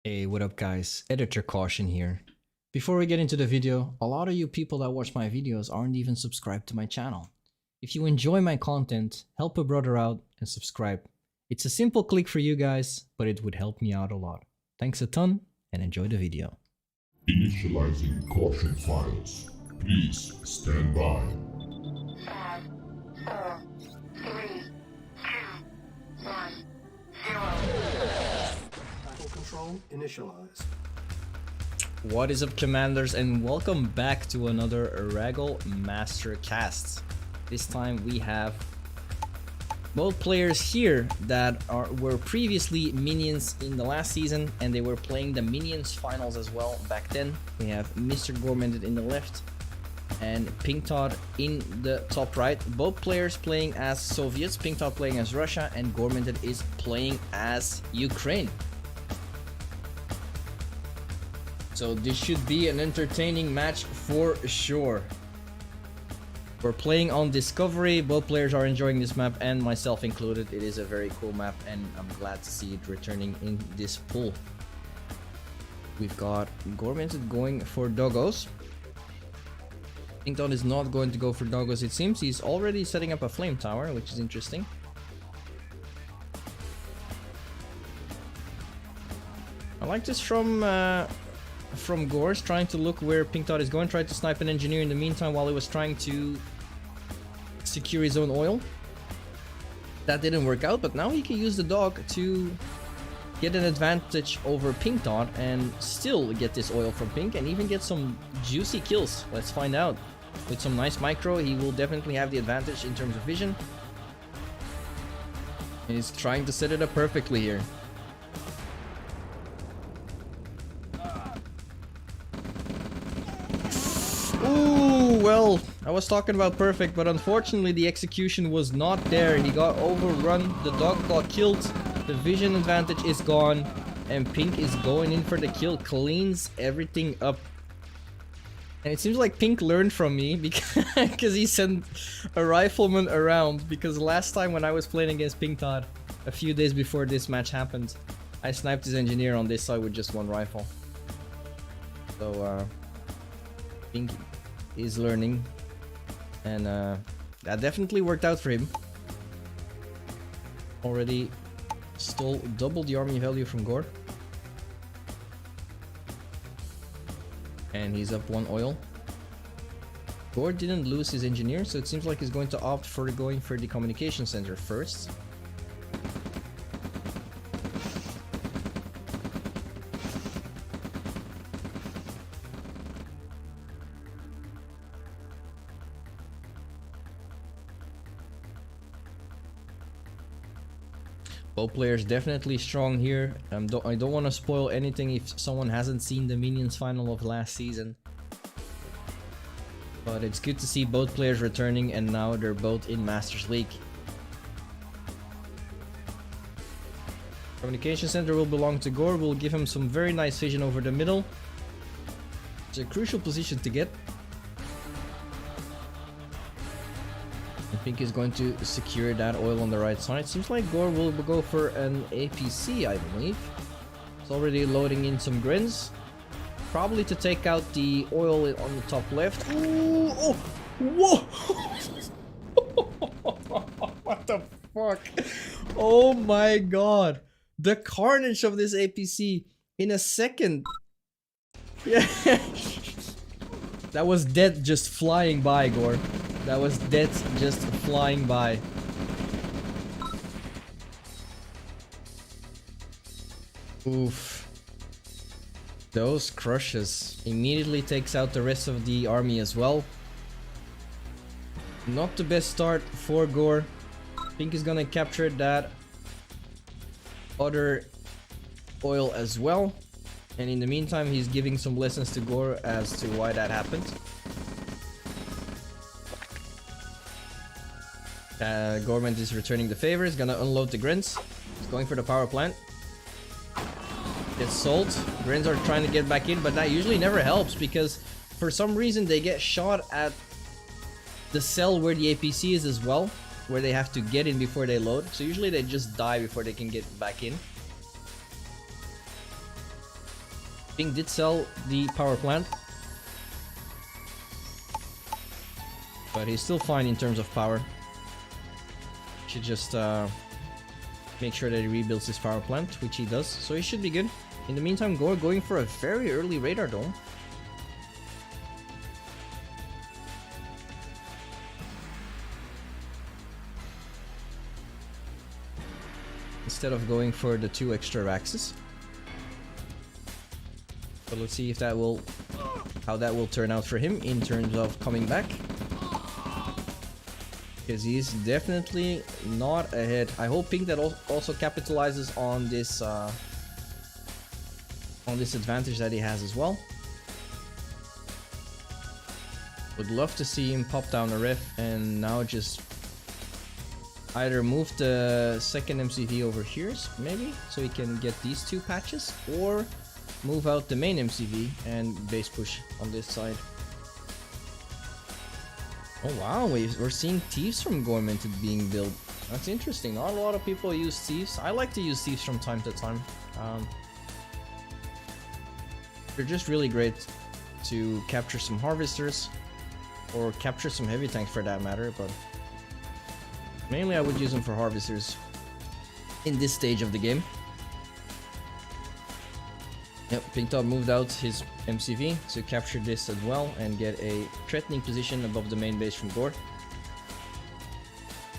Hey, what up guys? Editor Caution here. Before we get into the video, a lot of you people that watch my videos aren't even subscribed to my channel. If you enjoy my content, help a brother out and subscribe. It's a simple click for you guys, but it would help me out a lot. Thanks a ton and enjoy the video. Initializing caution files. Please stand by. 5, 4, 3, 2, 1, 0. Battle control initialized. What is up, commanders, and welcome back to another Raggle Master Cast. This time we have both players here that were previously minions in the last season, and they were playing the minions finals as well back then. We have Mr. Goremented in the left and Pinkthoth in the top right. Both players playing as Soviets, Pinkthoth playing as Russia, and Goremented is playing as Ukraine. So this should be an entertaining match for sure. We're playing on Discovery. Both players are enjoying this map, and myself included. It is a very cool map, and I'm glad to see it returning in this pool. We've got Goremented going for doggos. Pinkthoth is not going to go for doggos. It seems he's already setting up a flame tower, which is interesting. I like this from Gore's, trying to look where Pinkthoth is going, tried to snipe an engineer in the meantime while he was trying to secure his own oil. That didn't work out, but now he can use the dog to get an advantage over Pinkthoth and still get this oil from Pink and even get some juicy kills. Let's find out. With some nice micro, he will definitely have the advantage in terms of vision. He's trying to set it up perfectly here. Ooh, well, I was talking about perfect, but unfortunately the execution was not there. He got overrun, the dog got killed, the vision advantage is gone, and Pink is going in for the kill, cleans everything up. And it seems like Pink learned from me because he sent a rifleman around, because last time when I was playing against Pinkthoth, a few days before this match happened, I sniped his engineer on this side with just one rifle. So, Pink is learning, and that definitely worked out for him. Already stole double the army value from Gore, and he's up one oil. Gore didn't lose his engineer, so it seems like he's going to opt for going for the communication center first. Both players definitely strong here. I don't want to spoil anything if someone hasn't seen the Minions final of last season. But it's good to see both players returning, and now they're both in Masters League. Communication center will belong to Gore. We'll give him some very nice vision over the middle. It's a crucial position to get. Pink is going to secure that oil on the right side. Seems like Gore will go for an APC, I believe. It's already loading in some grins. Probably to take out the oil on the top left. Ooh, oh, whoa! What the fuck? Oh my god. The carnage of this APC in a second. Yeah. That was dead just flying by, Gore. That was dead just flying by. Oof. Those crushes immediately takes out the rest of the army as well. Not the best start for Gore. Pink is gonna capture that other oil as well. And in the meantime, he's giving some lessons to Gore as to why that happened. Goremented is returning the favor. He's gonna unload the grins. He's going for the power plant. Gets sold. Grins are trying to get back in, but that usually never helps because for some reason they get shot at the cell where the APC is as well, where they have to get in before they load. So usually they just die before they can get back in. Pink did sell the power plant, but he's still fine in terms of power. Should just make sure that he rebuilds his power plant, which he does, so he should be good. In the meantime, Gore going for a very early radar dome. Instead of going for the 2 extra axes. But let's see if that will, how that will turn out for him in terms of coming back. Because he's definitely not ahead. I hope Pink that also capitalizes on this advantage that he has as well. Would love to see him pop down a ref and now just either move the second MCV over here, maybe, so he can get these 2 patches, or move out the main MCV and base push on this side. Oh wow, we're seeing thieves from Goremented being built. That's interesting. Not a lot of people use thieves. I like to use thieves from time to time. They're just really great to capture some harvesters, or capture some heavy tanks for that matter, but mainly I would use them for harvesters in this stage of the game. Yep, Pinkthoth moved out his MCV to capture this as well and get a threatening position above the main base from Gore.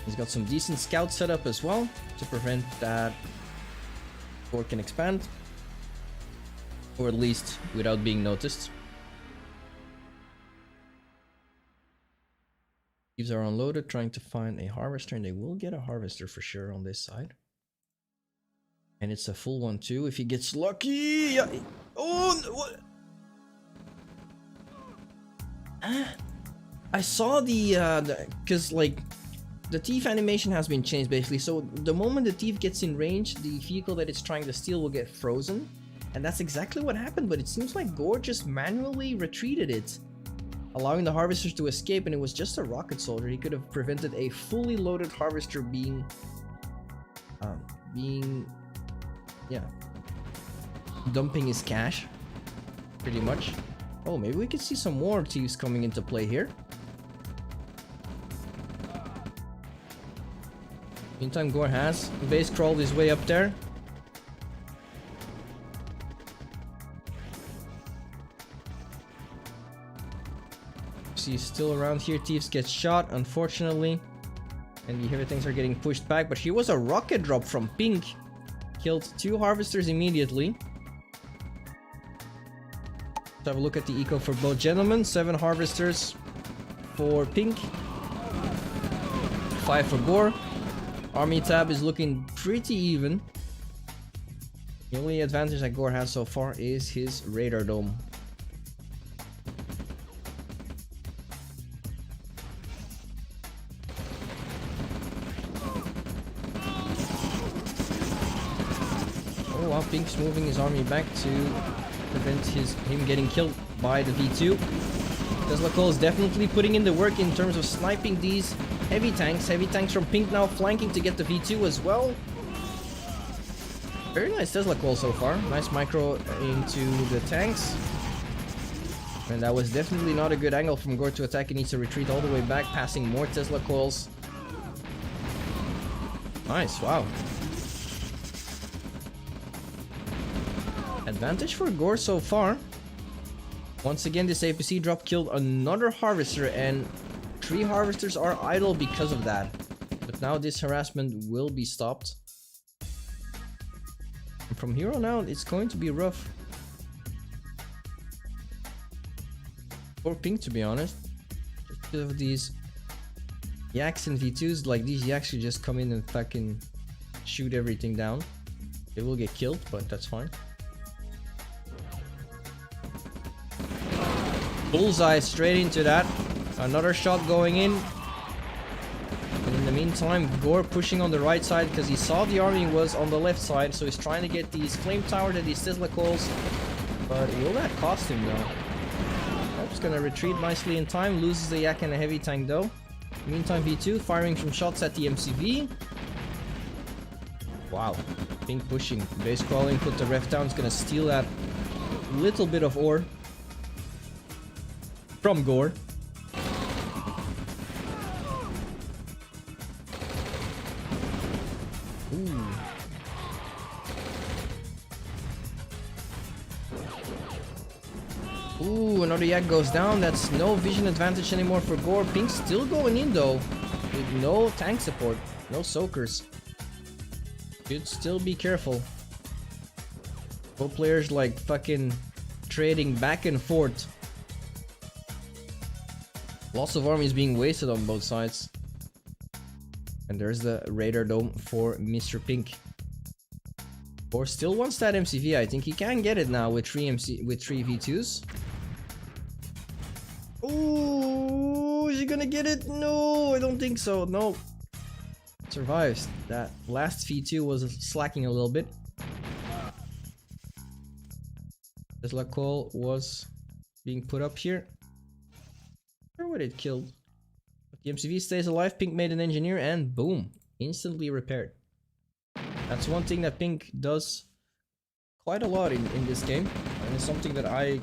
He's got some decent scouts set up as well to prevent that Gore can expand, or at least without being noticed. Thieves are unloaded, trying to find a harvester, and they will get a harvester for sure on this side. And it's a full one too if he gets lucky. Yeah. Oh, what? I saw because like the thief animation has been changed basically. So the moment the thief gets in range, the vehicle that it's trying to steal will get frozen, and that's exactly what happened. But it seems like Gore just manually retreated it, allowing the harvesters to escape, and it was just a rocket soldier. He could have prevented a fully loaded harvester dumping his cash, pretty much. Oh, maybe we could see some more thieves coming into play here. Meantime, Gore has base crawled his way up there. He's still around here. Thieves get shot, unfortunately, and the heavy tanks are getting pushed back. But here was a rocket drop from Pink. Killed 2 harvesters immediately. Let's have a look at the eco for both gentlemen. 7 harvesters for Pink, 5 for Gore. Army tab is looking pretty even. The only advantage that Gore has so far is his radar dome. Oh wow, Pink's moving his army back to prevent him getting killed by the V2. Tesla Cole is definitely putting in the work in terms of sniping these heavy tanks. Heavy tanks from Pink now flanking to get the V2 as well. Very nice Tesla Cole so far. Nice micro into the tanks. And that was definitely not a good angle from Gore to attack. He needs to retreat all the way back, passing more Tesla Coles. Nice, wow. Advantage for Gore so far. Once again, this APC drop killed another harvester, and 3 harvesters are idle because of that. But now this harassment will be stopped. And from here on out, it's going to be rough for Pink, to be honest. Just because of these yaks and V2s, like these yaks should just come in and fucking shoot everything down. They will get killed, but that's fine. Bullseye straight into that. Another shot going in. And in the meantime, Gore pushing on the right side because he saw the army was on the left side, so he's trying to get these flame towers and these Tesla Coles. But will that cost him though? Hope's gonna retreat nicely in time, loses the yak and a heavy tank though. Meantime, V2 firing some shots at the MCV. Wow, Pink pushing, base crawling, put the ref down, it's gonna steal that little bit of ore from Gore. Ooh. Ooh, another yak goes down. That's no vision advantage anymore for Gore. Pink's still going in though, with no tank support, no soakers. Should still be careful. Both players like fucking trading back and forth. Lots of armies being wasted on both sides. And there's the radar dome for Mr. Pink. Or still wants that MCV. I think he can get it now with 3 V2s. Ooh, is he gonna get it? No, I don't think so. No. Survives. That last V2 was slacking a little bit. Tesla Call was being put up here. Where would it killed? But the MCV stays alive. Pink made an engineer and boom, instantly repaired. That's one thing that Pink does quite a lot in this game, and it's something that I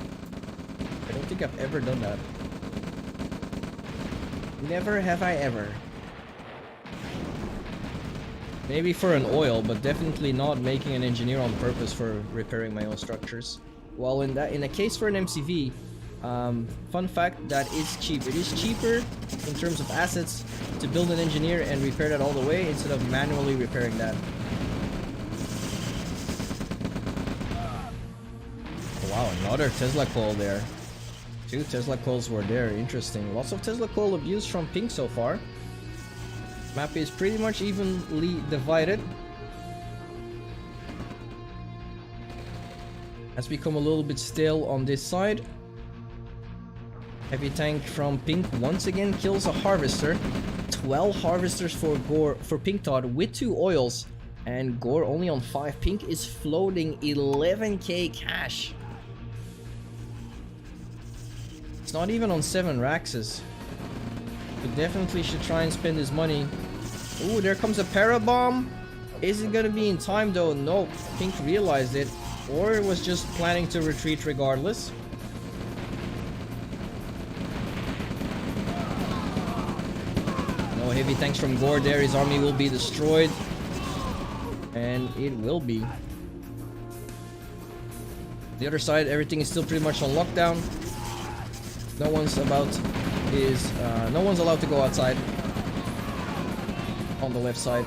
don't think I've ever done that. Never have I ever. Maybe for an oil, but definitely not making an engineer on purpose for repairing my own structures. Well, in a case for an MCV, fun fact, that is cheap. It is cheaper in terms of assets to build an engineer and repair that all the way instead of manually repairing that. Wow, another Tesla coil there. 2 Tesla coils were there. Interesting. Lots of Tesla coil abuse from Pink so far. Map is pretty much evenly divided. Has become a little bit stale on this side. Heavy tank from Pink once again kills a harvester. 12 harvesters for Pinkthoth with 2 oils. And Gore only on 5. Pink is floating 11k cash. It's not even on 7 Raxes. He definitely should try and spend his money. Ooh, there comes a parabomb. Is it gonna be in time though? Nope. Pink realized it. Or was just planning to retreat regardless. No heavy tanks from Gore there. His army will be destroyed. And it will be. The other side, everything is still pretty much on lockdown. No one's no one's allowed to go outside. On the left side.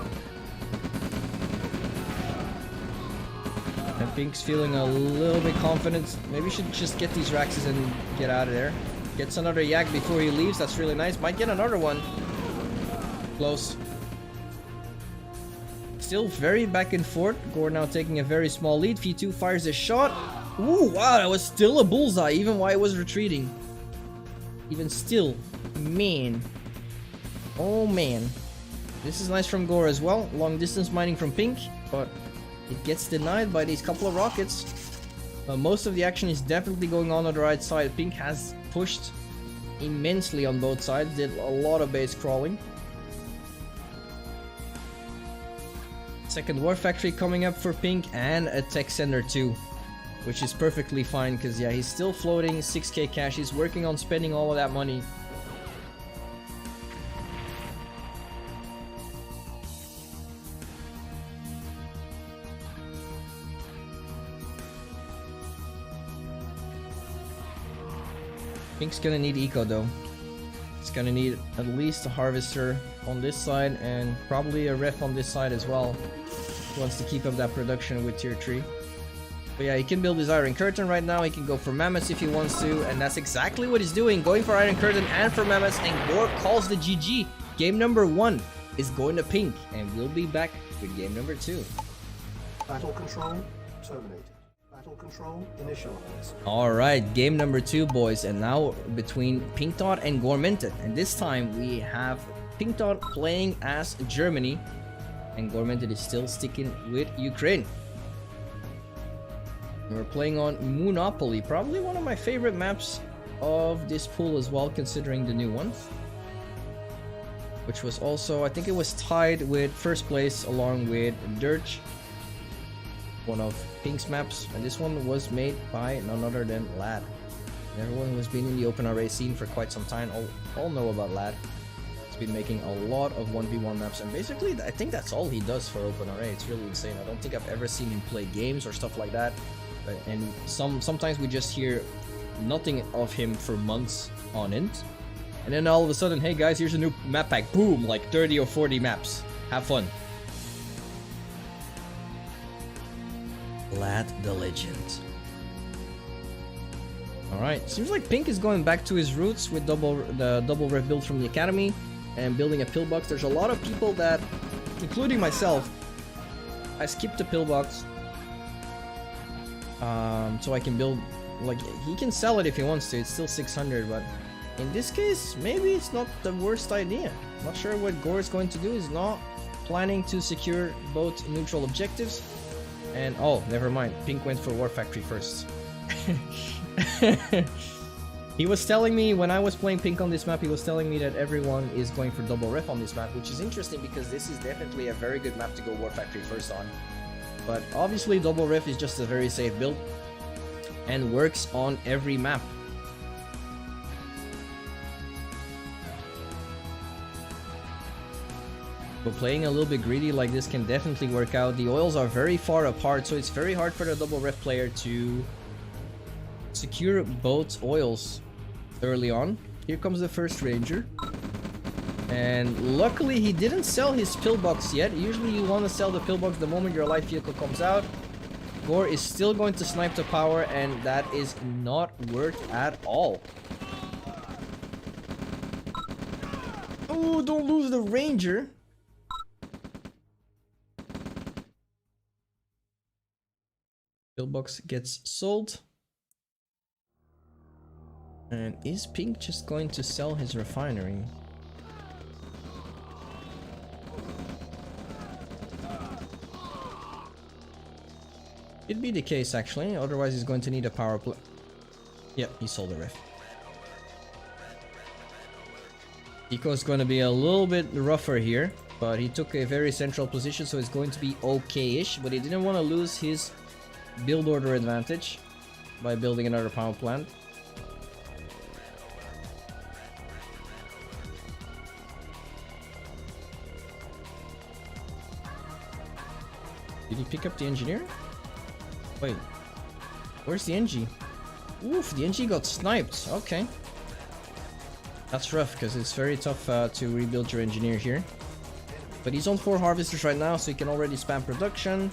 And Pink's feeling a little bit confident. Maybe should just get these Raxes and get out of there. Gets another yak before he leaves. That's really nice. Might get another one. Close. Still very back and forth. Gore now taking a very small lead. V2 fires a shot. Ooh, wow, that was still a bullseye even while I was retreating. Even still, man. Oh man. This is nice from Gore as well. Long distance mining from Pink, but it gets denied by these couple of rockets. Most of the action is definitely going on the right side. Pink has pushed immensely on both sides. Did a lot of base crawling. Second war factory coming up for Pink and a tech center too. Which is perfectly fine because yeah, he's still floating 6k cash. He's working on spending all of that money. Pink's gonna need eco though. It's gonna need at least a harvester on this side and probably a ref on this side as well. He wants to keep up that production with tier 3. But yeah, he can build his Iron Curtain right now. He can go for Mammoths if he wants to. And that's exactly what he's doing. Going for Iron Curtain and for Mammoths. And Gore calls the GG. Game number 1 is going to Pink. And we'll be back with game number 2. Battle control terminated. Battle control initialized. Alright, game number 2, boys. And now between Pinkthoth and Goremented. And this time we have Pinkthoth playing as Germany. And Goremented is still sticking with Ukraine. We're playing on Monopoly, probably one of my favorite maps of this pool as well, considering the new one. Which was also, I think it was tied with first place along with Dirge. one of Pink's maps, and this one was made by none other than Lad. And everyone who has been in the OpenRA scene for quite some time all know about Lad. He's been making a lot of 1v1 maps, and basically I think that's all he does for OpenRA. It's really insane. I don't think I've ever seen him play games or stuff like that. And sometimes we just hear nothing of him for months on end. And then all of a sudden, hey guys, here's a new map pack. Boom, like 30 or 40 maps. Have fun. Lad the Legend. Alright, seems like Pink is going back to his roots with the double ref build from the academy and building a pillbox. There's a lot of people that, including myself, I skipped the pillbox so I can build, like, he can sell it if he wants to, it's still 600, but in this case, maybe it's not the worst idea. Not sure what Gore is going to do. He's not planning to secure both neutral objectives. And oh, never mind. Pink went for War Factory first. He was telling me when I was playing Pink on this map, he was telling me that everyone is going for double ref on this map, which is interesting because this is definitely a very good map to go War Factory first on. But obviously double ref is just a very safe build and works on every map. But playing a little bit greedy like this can definitely work out. The oils are very far apart, so it's very hard for the double ref player to secure both oils early on. Here comes the first ranger. And luckily he didn't sell his pillbox yet. Usually you want to sell the pillbox the moment your light vehicle comes out. Gore is still going to snipe the power, and that is not worked at all. Oh, don't lose the ranger. Pillbox gets sold. And is Pink just going to sell his refinery? It'd be the case actually, otherwise he's going to need a power play. Yep, he sold the ref. Eco is going to be a little bit rougher here, but he took a very central position, so it's going to be okay-ish, but he didn't want to lose his build order advantage by building another power plant. Did he pick up the engineer? Wait, where's the NG? Oof, the NG got sniped. Okay. That's rough, because it's very tough to rebuild your engineer here. But he's on 4 harvesters right now, so he can already spam production.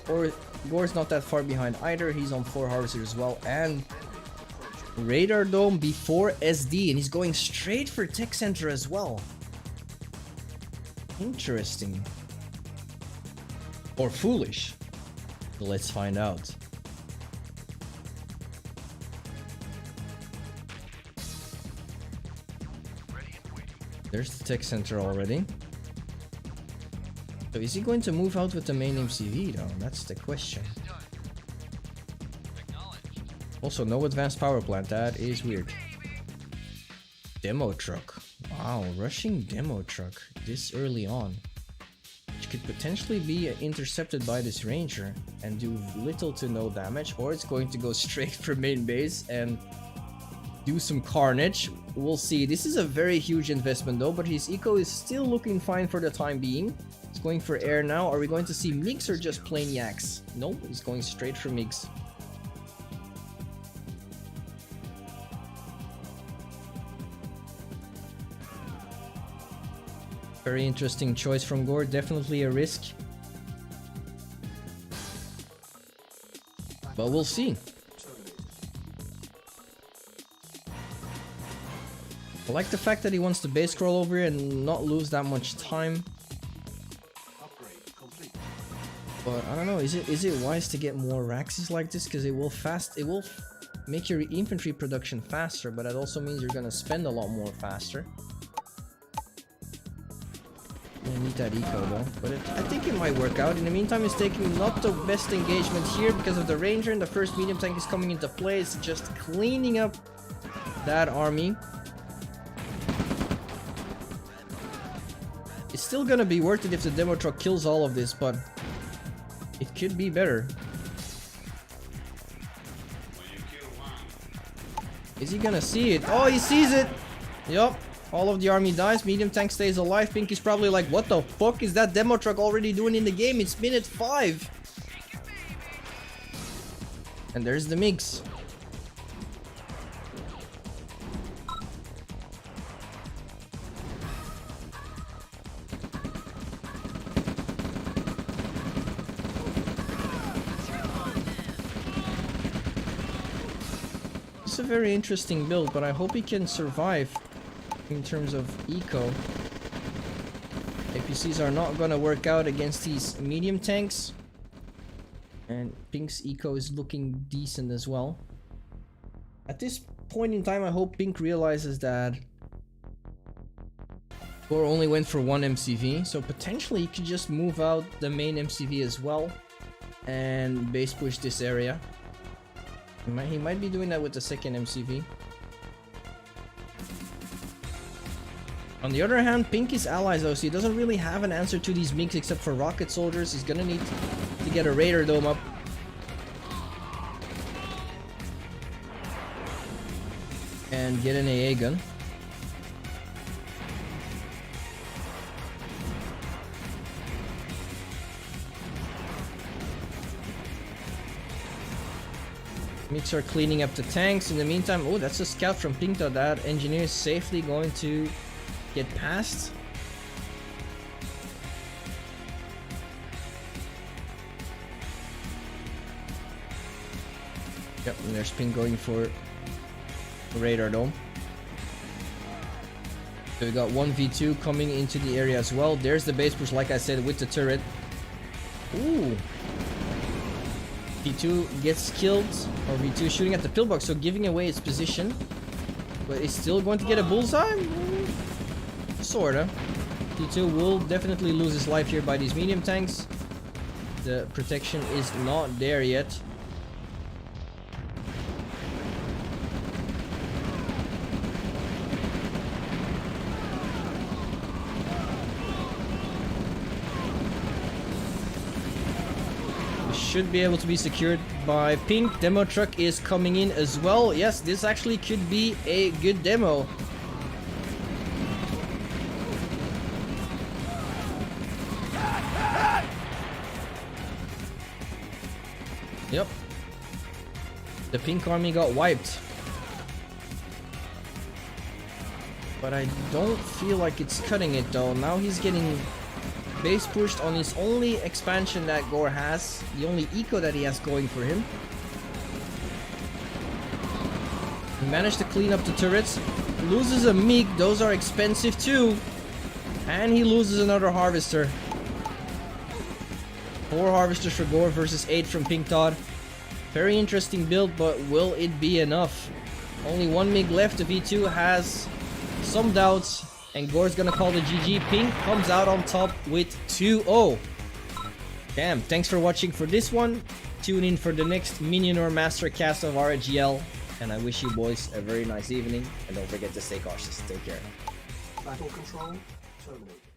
Or Gore's not that far behind either. He's on 4 harvesters as well. And radar dome before SD, and he's going straight for tech center as well. Interesting. Or foolish. Let's find out. There's the tech center already. So is he going to move out with the main MCV though? That's the question. Also, no advanced power plant. That is weird. Demo truck. Wow, rushing demo truck this early on. Which could potentially be intercepted by this ranger and do little to no damage, or it's going to go straight for main base and do some carnage. We'll see. This is a very huge investment though, but his eco is still looking fine for the time being. He's going for air now. Are we going to see MiGs or just plain yaks? Nope, he's going straight for MiGs. Very interesting choice from Gore, definitely a risk. But we'll see. I like the fact that he wants to base scroll over here and not lose that much time. But I don't know, is it wise to get more Raxes like this? Because it will make your infantry production faster, but that also means you're gonna spend a lot more faster. I need that eco though, but I think it might work out. In the meantime, it's taking not the best engagement here because of the ranger, and the first medium tank is coming into play. It's just cleaning up that army. It's still gonna be worth it if the demo truck kills all of this, but it could be better. Is he gonna see it? Oh, he sees it! Yup. All of the army dies. Medium tank stays alive. Pink is probably like, what the fuck is that demo truck already doing in the game? It's minute 5. And there's the MiGs. It's a very interesting build, but I hope he can survive in terms of eco. APCs are not gonna work out against these medium tanks. And Pink's eco is looking decent as well. At this point in time, I hope Pink realizes that Gore only went for 1 MCV, so potentially he could just move out the main MCV as well and base push this area. He might be doing that with the second MCV. On the other hand, Pink is allies though, so he doesn't really have an answer to these MiGs except for rocket soldiers. He's gonna need to get a radar dome up. And get an AA gun. MiGs are cleaning up the tanks. In the meantime, oh, that's a scout from Pinkthoth. That engineer is safely going to get past. Yep, and there's Pink going for radar dome. So we got 1v2 coming into the area as well. There's the base push, like I said, with the turret. Ooh. V2 gets killed, or V2 shooting at the pillbox, so giving away its position. But it's still going to get a bullseye? Sorta. V2 will definitely lose his life here by these medium tanks. The protection is not there yet. Should be able to be secured by Pink. Demo truck is coming in as well. Yes, this actually could be a good demo. Yep. The Pink army got wiped. But I don't feel like it's cutting it though. Now he's getting base pushed on his only expansion that Gore has, the only eco that he has going for him. He managed to clean up the turrets, loses a MiG, those are expensive too, and he loses another harvester. 4 harvesters for Gore versus 8 from Pinkthoth. Very interesting build, but will it be enough? Only 1 MiG left. The V2 has some doubts. And Gore's gonna call the GG. Pink comes out on top with 2-0. Damn, thanks for watching for this one. Tune in for the next Minion Mastercast of RGL. And I wish you boys a very nice evening. And don't forget to stay cautious. Take care. Battle control terminated.